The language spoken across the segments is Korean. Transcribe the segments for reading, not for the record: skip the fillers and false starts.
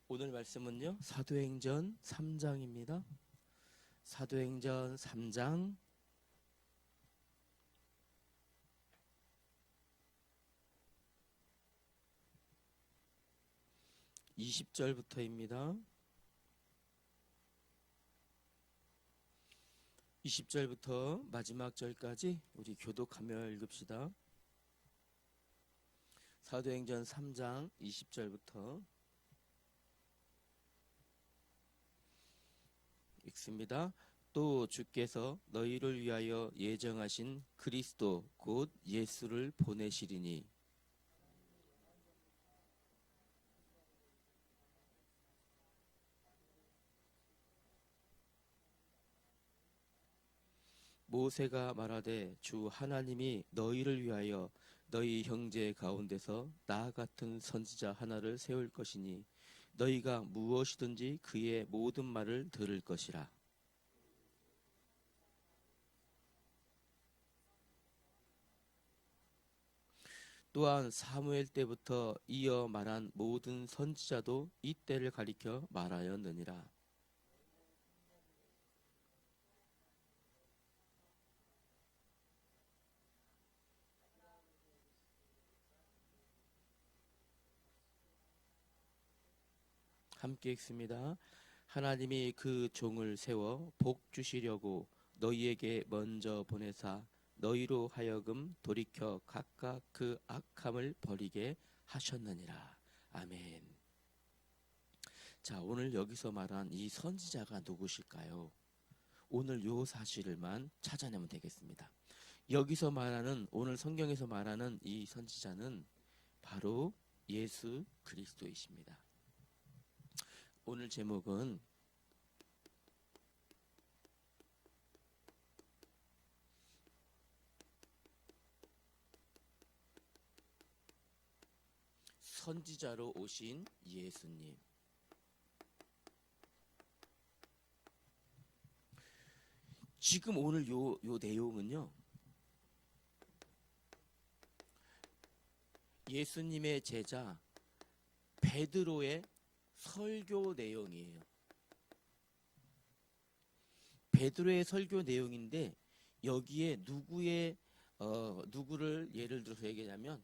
오늘 말씀은요, 사도행전 3장입니다. 사도행전 3장 20절부터입니다. 20절부터 마지막 절까지 우리 교독하며 읽읍시다. 사도행전 3장 20절부터 읽습니다. 또 주께서 너희를 위하여 예정하신 그리스도 곧 예수를 보내시리니 모세가 말하되 주 하나님이 너희를 위하여 너희 형제 가운데서 나 같은 선지자 하나를 세울 것이니 너희가 무엇이든지 그의 모든 말을 들을 것이라. 또한 사무엘 때부터 이어 말한 모든 선지자도 이 때를 가리켜 말하였느니라. 함께 읽습니다. 하나님이 그 종을 세워 복 주시려고 너희에게 먼저 보내사 너희로 하여금 돌이켜 각각 그 악함을 버리게 하셨느니라. 아멘. 자, 오늘 여기서 말한 이 선지자가 누구실까요? 오늘 요 사실을만 찾아내면 되겠습니다. 여기서 말하는, 오늘 성경에서 말하는 이 선지자는 바로 예수 그리스도이십니다. 오늘 제목은 선지자로 오신 예수님. 지금 오늘 요 내용은요, 예수님의 제자 베드로의 설교 내용이에요. 베드로의 설교 내용인데 여기에 누구를 예를 들어서 얘기하냐면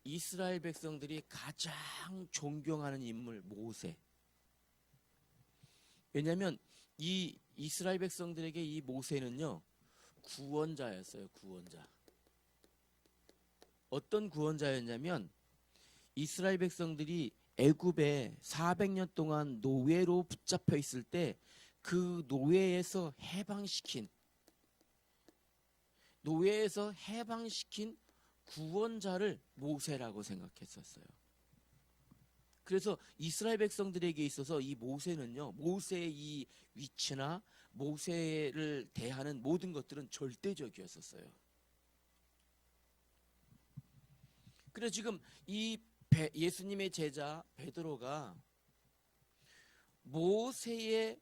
이스라엘 백성들이 가장 존경하는 인물 모세. 왜냐하면 이 이스라엘 백성들에게 이 모세는요 구원자였어요. 구원자. 어떤 구원자였냐면 이스라엘 백성들이 애굽에 400년 동안 노예로 붙잡혀 있을 때 그 노예에서 해방시킨 구원자를 모세라고 생각했었어요. 그래서 이스라엘 백성들에게 있어서 이 모세는요, 모세의 이 위치나 모세를 대하는 모든 것들은 절대적이었었어요. 그래서 지금 이 예수님의 제자 베드로가 모세의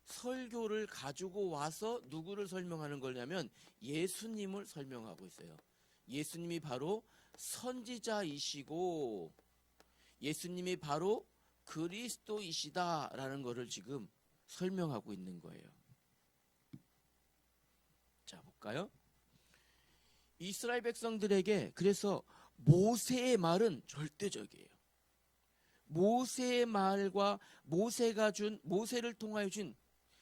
설교를 가지고 와서 누구를 설명하는 거냐면 예수님을 설명하고 있어요. 예수님이 바로 선지자이시고 예수님이 바로 그리스도이시다라는 것을 지금 설명하고 있는 거예요. 자, 볼까요? 이스라엘 백성들에게 그래서 모세의 말은 절대적이에요. 모세의 말과 모세를 통하여 준,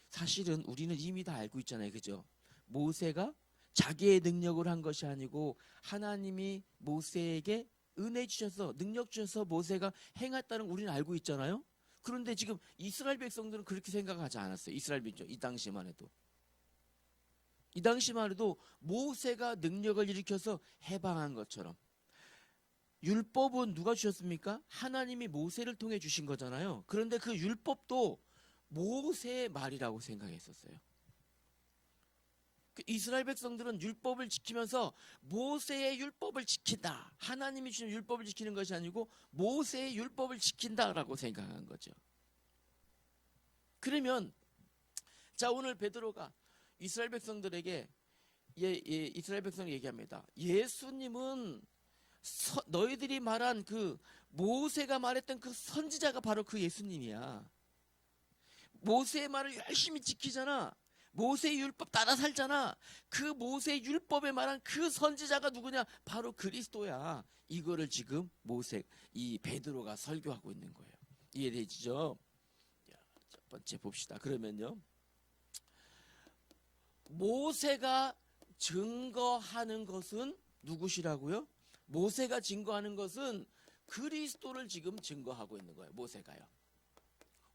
사실은 우리는 이미 다 알고 있잖아요. 그죠? 모세가 자기의 능력을 한 것이 아니고 하나님이 모세에게 은혜 주셔서 능력 주셔서 모세가 행했다는 우리는 알고 있잖아요. 그런데 지금 이스라엘 백성들은 그렇게 생각하지 않았어요. 이스라엘 민족 이 당시만 해도 모세가 능력을 일으켜서 해방한 것처럼. 율법은 누가 주셨습니까? 하나님이 모세를 통해 주신 거잖아요. 그런데 그 율법도 모세의 말이라고 생각했었어요. 이스라엘 백성들은 율법을 지키면서 모세의 율법을 지킨다. 하나님이 주신 율법을 지키는 것이 아니고 모세의 율법을 지킨다라고 생각한 거죠. 그러면 자, 오늘 베드로가 이스라엘 백성들에게 이스라엘 백성 얘기합니다. 예수님은 너희들이 말한 그 모세가 말했던 그 선지자가 바로 그 예수님이야. 모세의 말을 열심히 지키잖아. 모세의 율법 따라 살잖아. 그 모세의 율법에 말한 그 선지자가 누구냐? 바로 그리스도야. 이거를 지금 이 베드로가 설교하고 있는 거예요. 이해되시죠? 첫 번째 봅시다. 그러면요, 모세가 증거하는 것은 누구시라고요? 모세가 증거하는 것은 그리스도를 지금 증거하고 있는 거예요. 모세가요.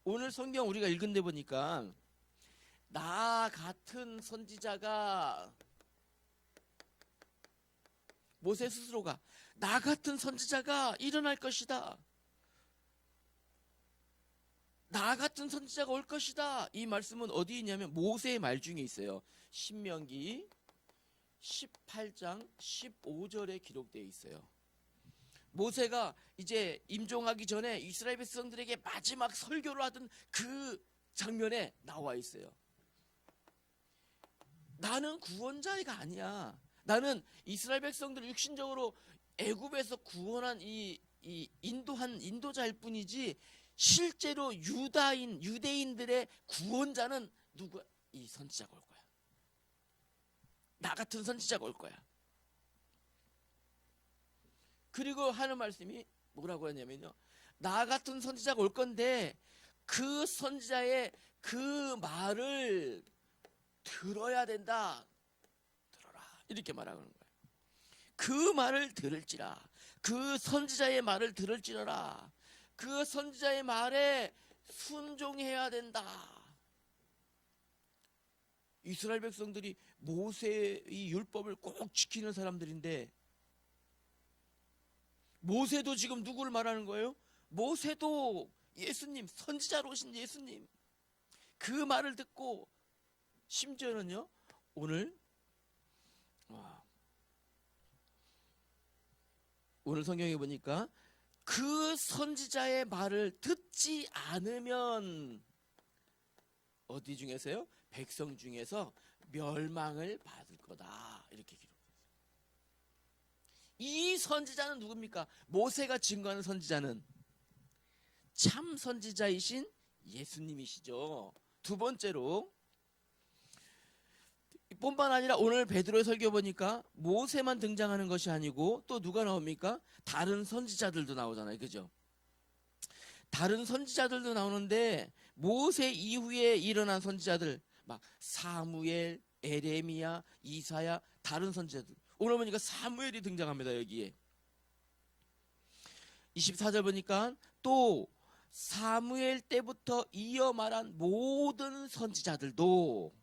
오늘 성경 우리가 읽은 데 보니까 나 같은 선지자가, 모세 스스로가 나 같은 선지자가 일어날 것이다, 나 같은 선지자가 올 것이다. 이 말씀은 어디 있냐면 모세의 말 중에 있어요. 신명기 18장 15절에 기록되어 있어요. 모세가 이제 임종하기 전에 이스라엘 백성들에게 마지막 설교를 하던 그 장면에 나와 있어요. 나는 구원자가 아니야. 나는 이스라엘 백성들을 육신적으로 애굽에서 구원한 인도한 인도자일 뿐이지, 실제로 유대인들의 구원자는 누구야? 이 선지자가 올 거야. 나 같은 선지자가 올 거야. 그리고 하는 말씀이 뭐라고 하냐면요, 나 같은 선지자가 올 건데 그 선지자의 그 말을 들어야 된다. 들어라. 이렇게 말하는 거예요. 그 말을 들을지라. 그 선지자의 말을 들을지어라. 그 선지자의 말에 순종해야 된다. 이스라엘 백성들이 모세의 율법을 꼭 지키는 사람들인데, 모세도 지금 누구를 말하는 거예요? 모세도 예수님, 선지자로 오신 예수님, 그 말을 듣고, 심지어는요, 오늘 성경에 보니까 그 선지자의 말을 듣지 않으면 어디 중에서요? 백성 중에서 멸망을 받을 거다. 이렇게 기록했어요. 이 선지자는 누굽니까? 모세가 증거하는 선지자는 참 선지자이신 예수님이시죠. 두 번째로, 뿐만 아니라 오늘 베드로의 설교 보니까 모세만 등장하는 것이 아니고 또 누가 나옵니까? 다른 선지자들도 나오잖아요. 그죠? 다른 선지자들도 나오는데 모세 이후에 일어난 선지자들, 막 사무엘, 에레미야, 이사야, 다른 선지자들. 오늘 보니까 사무엘이 등장합니다. 여기에 24절 보니까 또 사무엘 때부터 이어 말한 모든 선지자들도,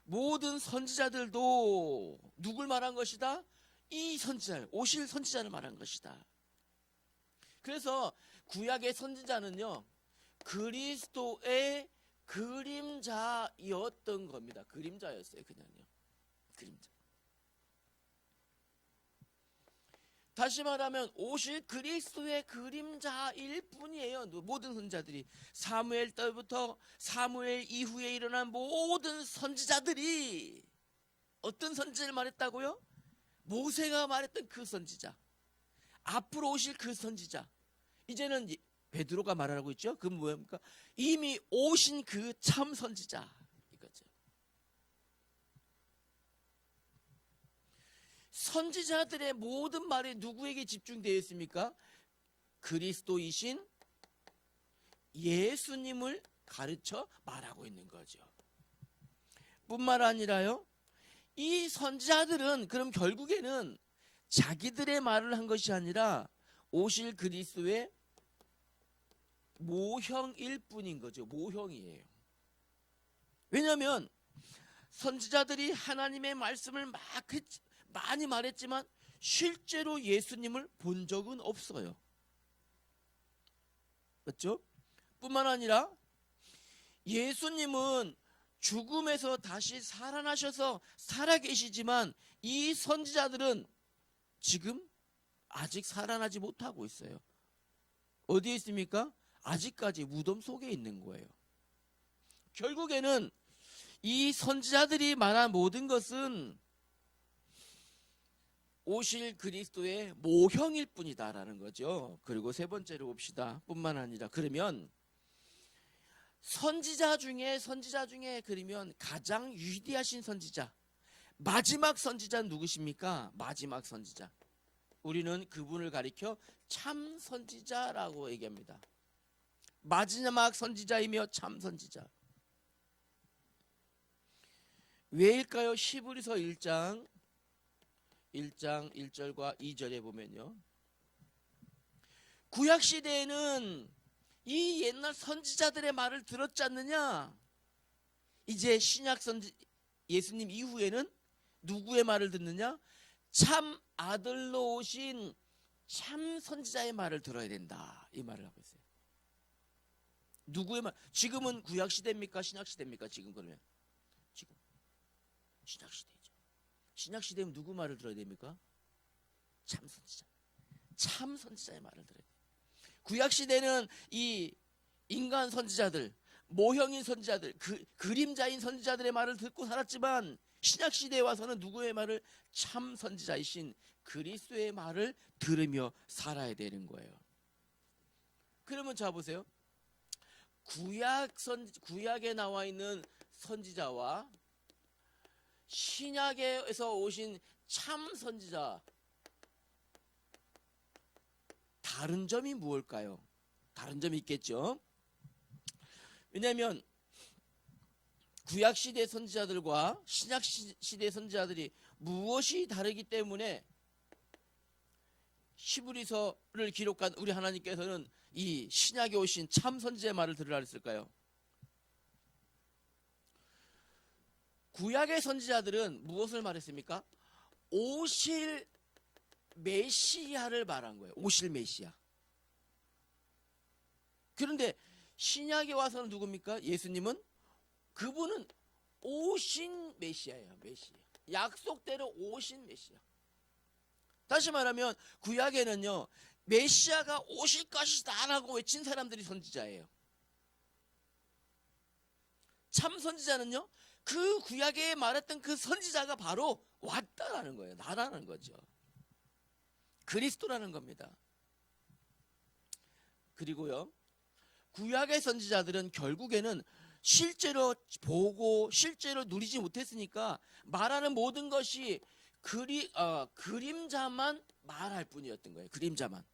모든 선지자들도 누굴 말한 것이다? 이 선지자를, 오실 선지자를 말한 것이다. 그래서 구약의 선지자는요, 그리스도의 그림자였던 겁니다. 그림자였어요. 그냥요. 그림자. 다시 말하면 오실 그리스도의 그림자일 뿐이에요. 모든 선지자들이. 사무엘 때부터 사무엘 이후에 일어난 모든 선지자들이 어떤 선지자를 말했다고요? 모세가 말했던 그 선지자, 앞으로 오실 그 선지자. 이제는 베드로가 말하고 있죠. 그 뭐입니까? 이미 오신 그 참 선지자 이거죠. 선지자들의 모든 말이 누구에게 집중되어 있습니까? 그리스도이신 예수님을 가르쳐 말하고 있는 거죠. 뿐만 아니라요, 이 선지자들은 그럼 결국에는 자기들의 말을 한 것이 아니라 오실 그리스도의 모형일 뿐인 거죠. 모형이에요. 왜냐하면 선지자들이 하나님의 말씀을 많이 말했지만 실제로 예수님을 본 적은 없어요. 그렇죠? 뿐만 아니라 예수님은 죽음에서 다시 살아나셔서 살아계시지만 이 선지자들은 지금 아직 살아나지 못하고 있어요. 어디에 있습니까? 아직까지 무덤 속에 있는 거예요. 결국에는 이 선지자들이 말한 모든 것은 오실 그리스도의 모형일 뿐이다라는 거죠. 그리고 세 번째로 봅시다. 뿐만 아니라 그러면 선지자 중에 그러면 가장 위대하신 선지자, 마지막 선지자는 누구십니까? 마지막 선지자. 우리는 그분을 가리켜 참 선지자라고 얘기합니다. 마지막 선지자이며 참 선지자. 왜일까요? 히브리서 1장 1절과 2절에 보면요, 구약 시대에는 이 옛날 선지자들의 말을 들었지 않느냐? 이제 신약 선지 예수님 이후에는 누구의 말을 듣느냐? 참 아들로 오신 참 선지자의 말을 들어야 된다, 이 말을 하고 있어요. 누구의 말? 지금은 구약 시대입니까? 신약 시대입니까? 지금 그러면 지금 신약 시대죠. 신약 시대면 누구 말을 들어야 됩니까? 참 선지자, 참 선지자의 말을 들어야 돼요. 구약 시대는 이 인간 선지자들, 모형인 선지자들, 그림자인 선지자들의 말을 듣고 살았지만 신약 시대에 와서는 누구의 말을? 참 선지자이신 그리스도의 말을 들으며 살아야 되는 거예요. 그러면 자 보세요. 구약에 나와 있는 선지자와 신약에서 오신 참 선지자, 다른 점이 무엇일까요? 다른 점이 있겠죠. 왜냐하면 구약 시대 선지자들과 신약 시대 선지자들이 무엇이 다르기 때문에 히브리서를 기록한 우리 하나님께서는 이 신약에 오신 참 선지자의 말을 들으라 했을까요? 구약의 선지자들은 무엇을 말했습니까? 오실 메시아를 말한 거예요. 오실 메시아. 그런데 신약에 와서는 누굽니까? 예수님은, 그분은 오신 메시아예요. 메시아. 약속대로 오신 메시아. 다시 말하면 구약에는요, 메시아가 오실 것이다 라고 외친 사람들이 선지자예요. 참 선지자는요, 그 구약에 말했던 그 선지자가 바로 왔다라는 거예요. 나라는 거죠. 그리스도라는 겁니다. 그리고요, 구약의 선지자들은 결국에는 실제로 보고 실제로 누리지 못했으니까 말하는 모든 것이 그림자만 말할 뿐이었던 거예요. 그림자만.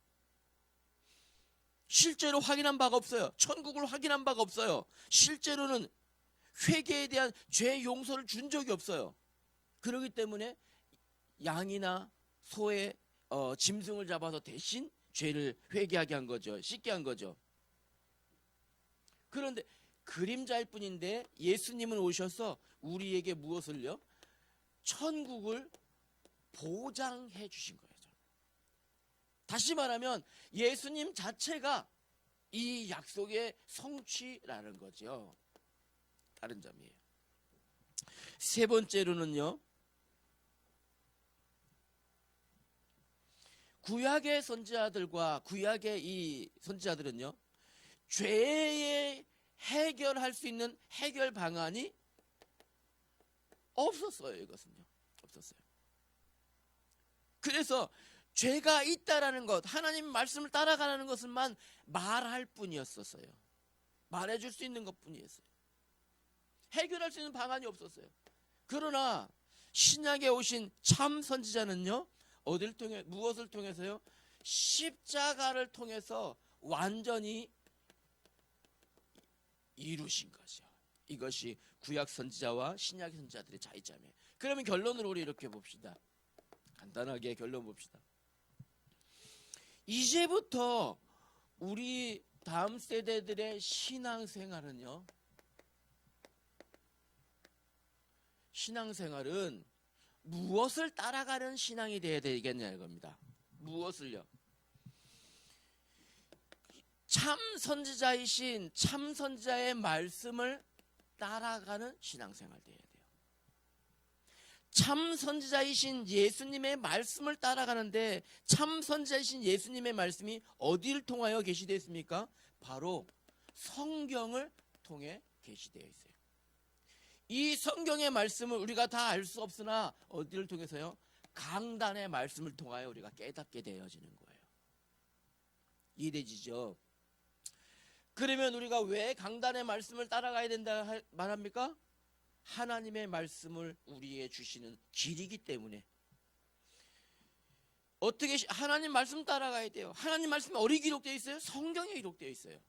실제로 확인한 바가 없어요. 천국을 확인한 바가 없어요. 실제로는 회개에 대한 죄 용서를 준 적이 없어요. 그렇기 때문에 양이나 소의 짐승을 잡아서 대신 죄를 회개하게 한 거죠. 씻게 한 거죠. 그런데 그림자일 뿐인데 예수님은 오셔서 우리에게 무엇을요? 천국을 보장해 주신 거예요. 다시 말하면 예수님 자체가 이 약속의 성취라는 거죠. 다른 점이에요. 세 번째로는요, 구약의 선지자들과 구약의 이 선지자들은요, 죄에 해결할 수 있는 해결 방안이 없었어요. 이것은요, 없었어요. 그래서 죄가 있다라는 것, 하나님 말씀을 따라가라는 것을만 말할 뿐이었었어요. 말해줄 수 있는 것뿐이었어요. 해결할 수 있는 방안이 없었어요. 그러나 신약에 오신 참 선지자는요, 무엇을 통해서요? 십자가를 통해서 완전히 이루신 거죠. 이것이 구약 선지자와 신약 선지자들의 차이점이에요. 그러면 결론으로 우리 이렇게 봅시다. 간단하게 결론 봅시다. 이제부터 우리 다음 세대들의 신앙생활은요, 신앙생활은 무엇을 따라가는 신앙이 되어야 되겠냐는 겁니다. 무엇을요? 참 선지자이신 참 선지자의 말씀을 따라가는 신앙생활 되어야 돼요. 참 선지자이신 예수님의 말씀을 따라가는데, 참 선지자이신 예수님의 말씀이 어디를 통하여 계시되어 있습니까? 바로 성경을 통해 계시되어 있어요. 이 성경의 말씀을 우리가 다 알 수 없으나 어디를 통해서요? 강단의 말씀을 통하여 우리가 깨닫게 되어지는 거예요. 이해되시죠? 그러면 우리가 왜 강단의 말씀을 따라가야 된다 말합니까? 하나님의 말씀을 우리에게 주시는 길이기 때문에. 어떻게 하나님 말씀 따라가야 돼요? 하나님 말씀이 어디 기록되어 있어요? 성경에 기록되어 있어요.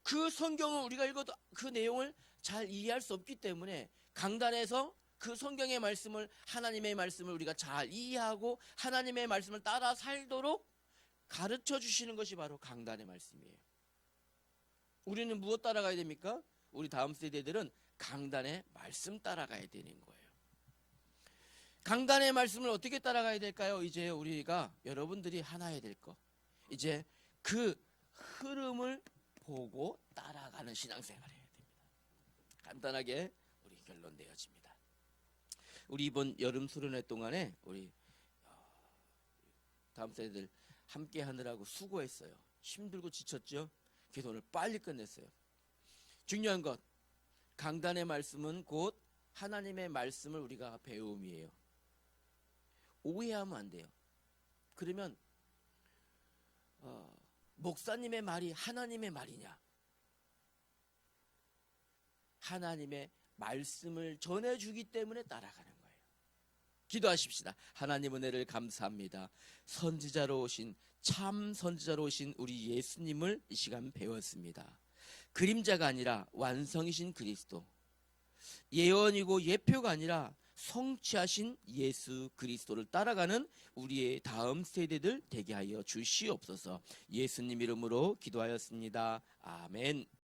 그 성경을 우리가 읽어도 그 내용을 잘 이해할 수 없기 때문에 강단에서 그 성경의 말씀을, 하나님의 말씀을 우리가 잘 이해하고 하나님의 말씀을 따라 살도록 가르쳐 주시는 것이 바로 강단의 말씀이에요. 우리는 무엇 따라가야 됩니까? 우리 다음 세대들은 강단의 말씀 따라가야 되는 거예요. 강단의 말씀을 어떻게 따라가야 될까요? 이제 우리가 여러분들이 하나 해야 될 거, 이제 그 흐름을 보고 따라가는 신앙생활을 해야 됩니다. 간단하게 우리 결론 내어집니다. 우리 이번 여름 수련회 동안에 우리 다음 세대들 함께 하느라고 수고했어요. 힘들고 지쳤죠? 그래서 오늘 빨리 끝냈어요. 중요한 것, 강단의 말씀은 곧 하나님의 말씀을 우리가 배움이에요. 오해하면 안 돼요. 그러면 목사님의 말이 하나님의 말이냐? 하나님의 말씀을 전해주기 때문에 따라가는 거예요. 기도하십시다. 하나님 은혜를 감사합니다. 선지자로 오신, 참 선지자로 오신 우리 예수님을 이 시간 배웠습니다. 그림자가 아니라 완성이신 그리스도, 예언이고 예표가 아니라 성취하신 예수 그리스도를 따라가는 우리의 다음 세대들 되게 하여 주시옵소서. 예수님 이름으로 기도하였습니다. 아멘.